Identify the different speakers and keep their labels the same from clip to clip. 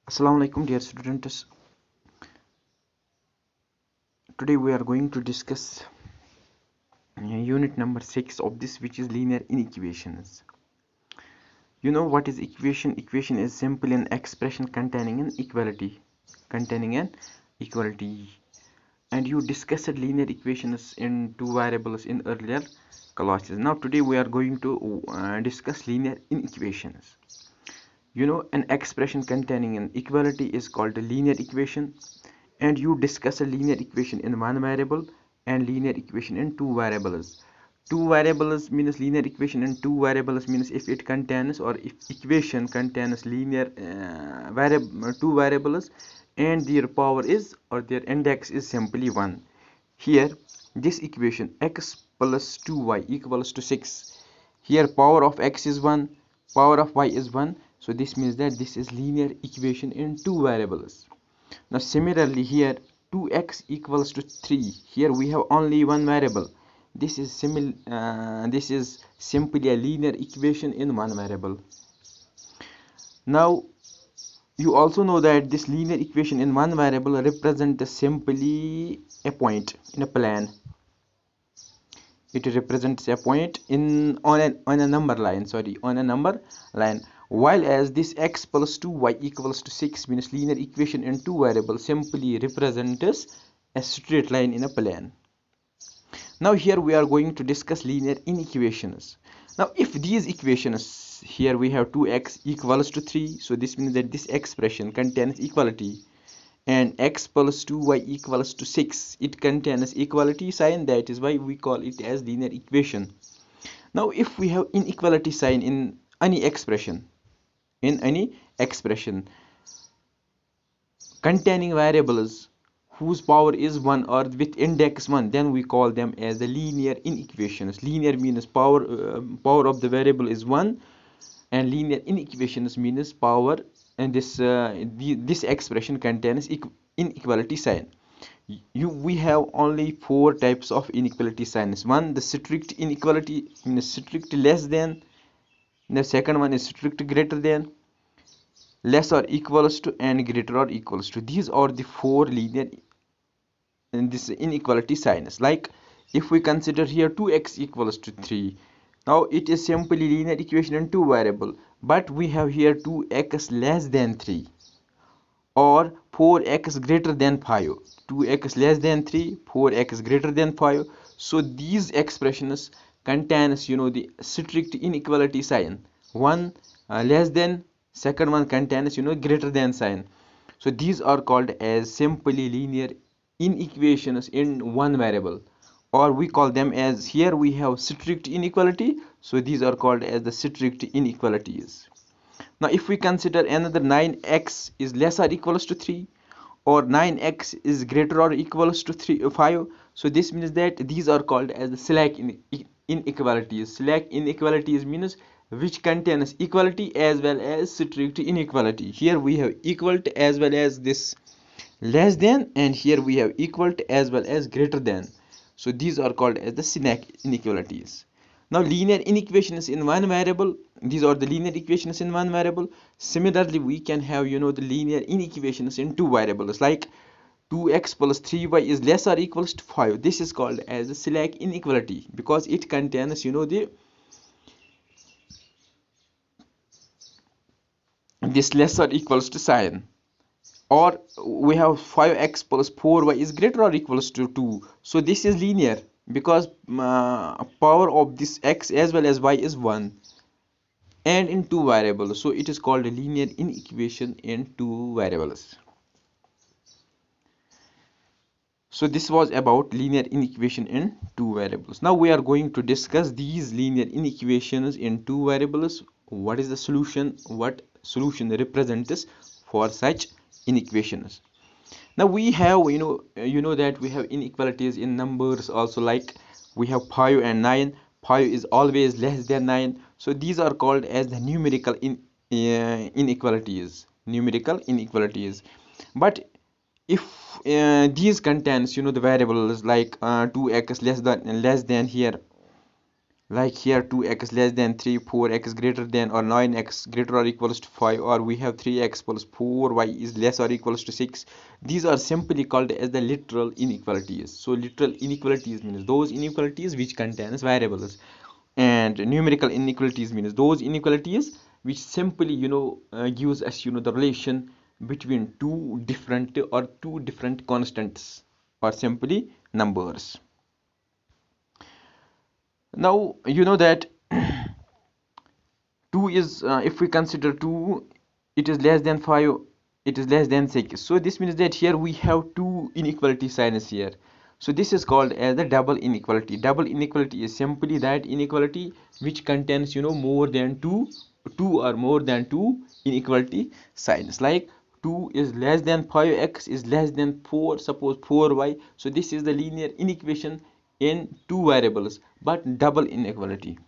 Speaker 1: Assalamu alaikum dear students. Today we are going to discuss unit number 6 of this, which is linear inequations. You know what is equation? Equation is simply an expression containing an equality. And you discussed linear equations in two variables in earlier classes. Now today we are going to discuss linear inequations. You know, an expression containing an equality is called a linear equation, and you discuss a linear equation in one variable and linear equation in two variables. Two variables means linear equation, and two variables means if it contains, or if equation contains linear two variables and their power is, or their index is simply 1. Here this equation x plus 2y equals to 6. Here power of x is 1, power of y is 1, so this means that this is linear equation in two variables. Now similarly here 2x equals to 3. Here we have only one variable. This is simply a linear equation in one variable. Now you also know that this linear equation in one variable represents simply a point in a plane. It represents a point on a number line, while as this x plus 2y equals to 6 means linear equation in two variables simply represents a straight line in a plane. Now here we are going to discuss linear inequations. Now if these equations, here we have 2x equals to 3, so this means that this expression contains equality, and x plus 2y equals to 6, it contains equality sign, that is why we call it as linear equation. Now if we have inequality sign in any expression containing variables whose power is 1 or with index 1, then we call them as the linear inequations. Linear means power of the variable is 1, and linear inequations means power, and this expression contains inequality sign. We have only four types of inequality signs. One, the strict inequality, means strict less than. The second one is strict greater than, less or equals to, and greater or equals to. These are the four linear and this inequality signs. Like if we consider here 2x equals to 3, now it is simply linear equation in two variable, but we have here 2x less than 3 or 4x greater than 5. 2x less than 3, 4x greater than 5. So these expressions contains, the strict inequality sign. One less than, second one contains, greater than sign. So these are called as simply linear inequations in one variable, or we call them as, here we have strict inequality, so these are called as the strict inequalities. Now if we consider another, 9x is less or equals to 3, or 9x is greater or equals to 5, so this means that these are called as the slack inequalities. Slack inequalities means which contains equality as well as strict inequality. Here we have equal to as well as this less than, and here we have equal to as well as greater than. So these are called as the slack inequalities. Now linear inequations in one variable, these are the linear equations in one variable. Similarly we can have, the linear inequations in two variables, like 2x plus 3y is less or equals to 5. This is called as the slack inequality because it contains, this less or equals to sign. Or we have 5x plus 4y is greater or equals to 2, so this is linear because power of this x as well as y is 1 and in two variables, so it is called a linear inequation in two variables. So this was about linear inequation in two variables. Now we are going to discuss these linear inequations in two variables. What is the solution? What solution represents for such inequations? Now we have, that we have inequalities in numbers also, like we have 5 and 9. 5 is always less than 9, so these are called as the numerical inequalities. But if these contains, the variables like 2x less than here, like here 2x less than 3, 4x greater than or 9x greater or equals to 5, or we have 3x plus 4y is less or equals to 6. These are simply called as the literal inequalities. So literal inequalities means those inequalities which contains variables, and numerical inequalities means those inequalities which simply gives us the relation between two different constants or simply numbers. Now you know that 2 is if we consider 2, it is less than 5, it is less than 6. So this means that here we have two inequality signs here. So this is called as the double inequality. Double inequality is simply that inequality which contains more than two or more than two inequality signs, like 2 is less than 5x is less than 4, suppose 4y. So this is the linear inequation in two variables but double inequality.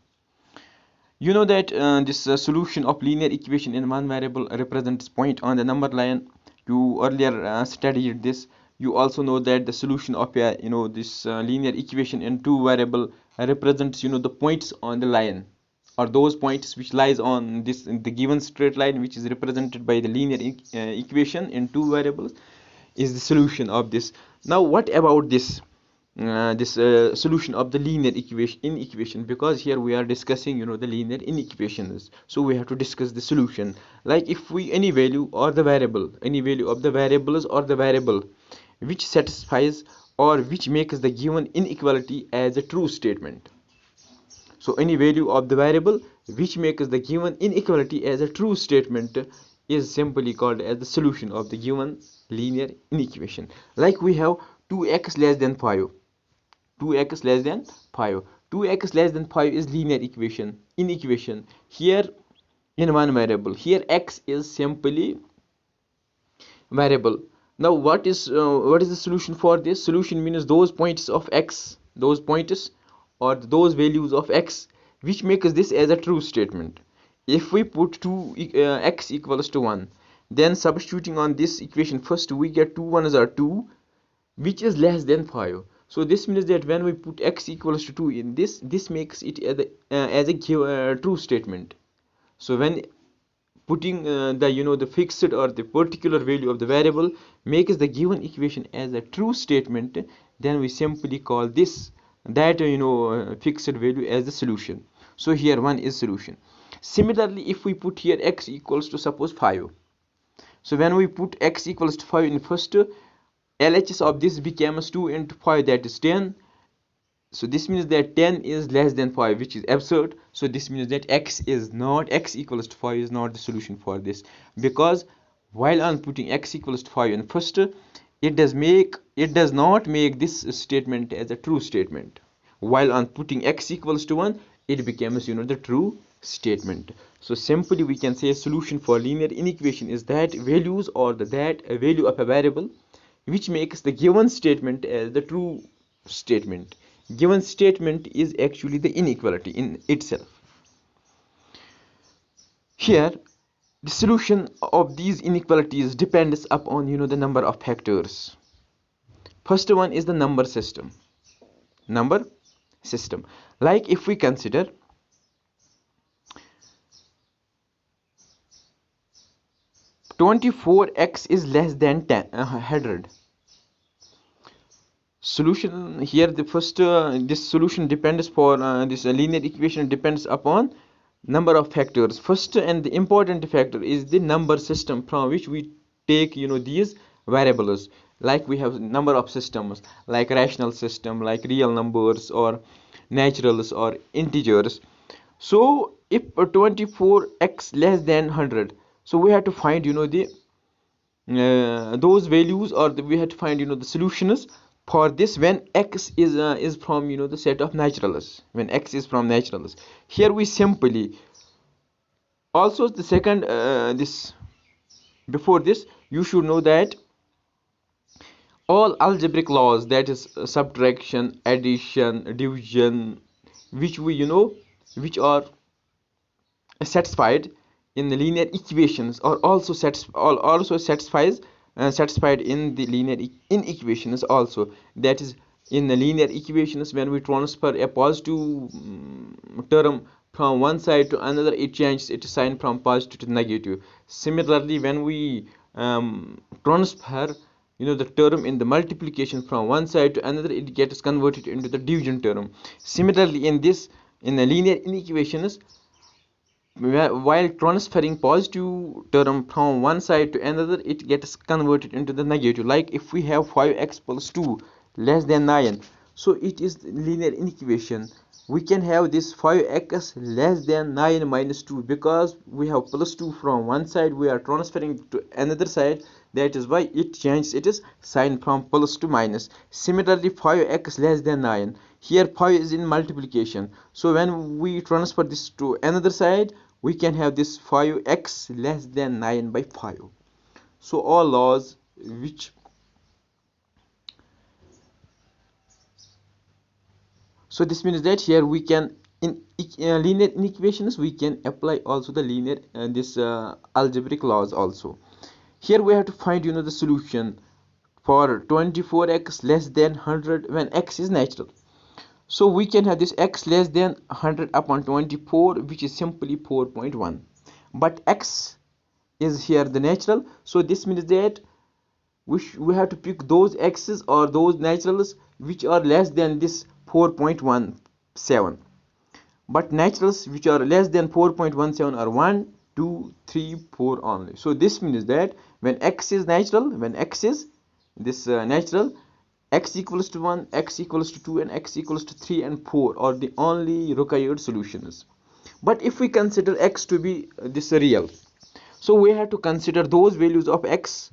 Speaker 1: You know that this solution of linear equation in one variable represents point on the number line. You earlier studied this. You also know that the solution of a this linear equation in two variable represents the points on the line, or those points which lies on this in the given straight line which is represented by the linear equation in two variables is the solution of this. Now what about this solution of the linear equation, because here we are discussing the linear inequations, so we have to discuss the solution. Like if we any value or the variable, any value of the variables or the variable which satisfies or which makes the given inequality as a true statement. So any value of the variable which makes the given inequality as a true statement is simply called as the solution of the given linear inequation. Like we have 2x less than 5, 2x less than 5, 2x less than 5 is linear inequation here in one variable. Here x is simply variable. Now what is the solution for this? Solution means those points of x, those points or those values of x which makes this as a true statement. If we put 2x equals to 1, then substituting on this equation, first we get 2 1s are 2 which is less than 5. So this means that when we put x equals to 2 in this makes it as a true statement. So when putting the fixed or the particular value of the variable makes the given equation as a true statement, then we simply call this that fixed value as the solution. So here one is solution. Similarly, if we put here x equals to suppose 5, so when we put x equals to 5 in first, LHS of this becomes 2 into 5, that is 10. So this means that 10 is less than 5, which is absurd. So this means that x equals to 5 is not the solution for this, because while on putting x equals to 5 in first, it does not make this statement as a true statement. While on putting x equals to 1, it becomes the true statement. So simply we can say a solution for linear inequation is that values or that a value of a variable which makes the given statement as the true statement. Given statement is actually the inequality in itself. Here the solution of these inequalities depends upon the number of factors. First one is the number system. Like if we consider 24x is less than 100. Solution here, the first this solution depends for this linear equation depends upon number of factors. First and the important factor is the number system from which we take these variables. Like we have number of systems like rational system, like real numbers or naturals or integers. So if 24x less than 100, so we have to find the those values, or we have to find the solutions for this when x is from the set of naturals, when x is from naturals. Here we simply also the second this before this you should know that all algebraic laws, that is subtraction, addition, division, which we which are satisfied in the linear equations, or also satisfies satisfied in the linear inequations also. That is in the linear equations, when we transfer a positive term from one side to another, it changes its sign from positive to negative. Similarly, when we transfer the term in the multiplication from one side to another, it gets converted into the division term. Similarly, in the linear inequations, while transferring positive term from one side to another, it gets converted into the negative. Like if we have 5x plus 2 less than 9, so it is linear inequation. We can have this 5x less than 9 minus 2, because we have plus 2 from one side, we are transferring to another side. That is why it changes its sign from plus to minus. Similarly, 5x less than 9, here 5 is in multiplication, so when we transfer this to another side, we can have this 5x less than 9 by 5. So all laws which so this means that here we can, in linear inequations, we can apply also the linear this algebraic laws also. Here we have to find the solution for 24x less than 100 when x is natural. So we can have this x less than 100 upon 24, which is simply 4.1. But x is here the natural, so this means that we have to pick those x's or those naturals which are less than this 4.17. But naturals which are less than 4.17 are 1, 2, 3, 4 only. So this means that when x is natural, when x is this natural, x equals to 1, x equals to 2, and x equals to 3 and 4 are the only required solutions. But if we consider x to be this real, so we have to consider those values of x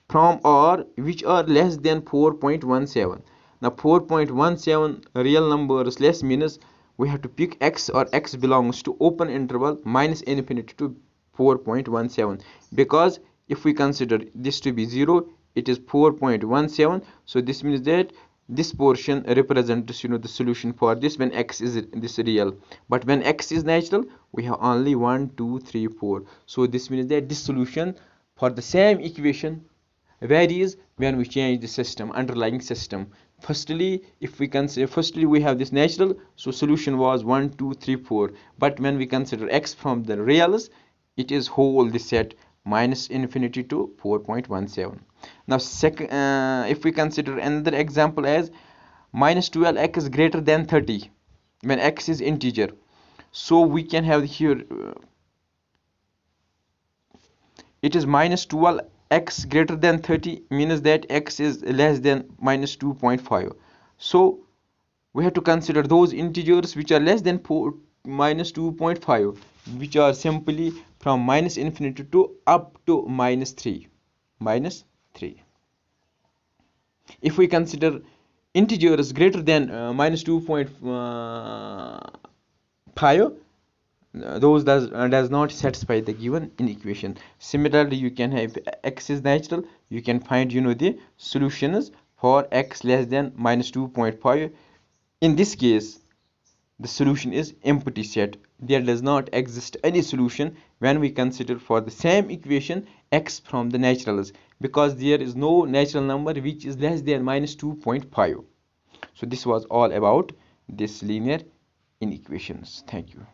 Speaker 1: from R which are less than 4.17. Now 4.17 real numbers less means we have to pick x, or x belongs to open interval minus infinity to 4.17, because if we consider this to be 0, it is 4.17. So this means that this portion represents the solution for this when x is this real. But when x is natural, we have only 1, 2, 3, 4. So this means that this solution for the same equation varies when we change the system, underlying system. Firstly, if we consider, firstly we have this natural, so solution was 1, 2, 3, 4. But when we consider x from the reals, it is whole this set minus infinity to 4.17. Now second, if we consider another example as minus 12x greater than 30 when x is integer, so we can have here it is minus 12x greater than 30 means that x is less than minus 2.5. So we have to consider those integers which are less than minus 2.5, which are simply from minus infinity to up to minus 3. If we consider integers greater than minus 2.5, those does not satisfy the given inequation. Similarly, you can have x is natural, you can find the solutions for x less than minus 2.5. In this case, the solution is empty set. There does not exist any solution when we consider for the same equation x from the naturals, because there is no natural number which is less than minus 2.5. So this was all about this linear inequations. Thank you.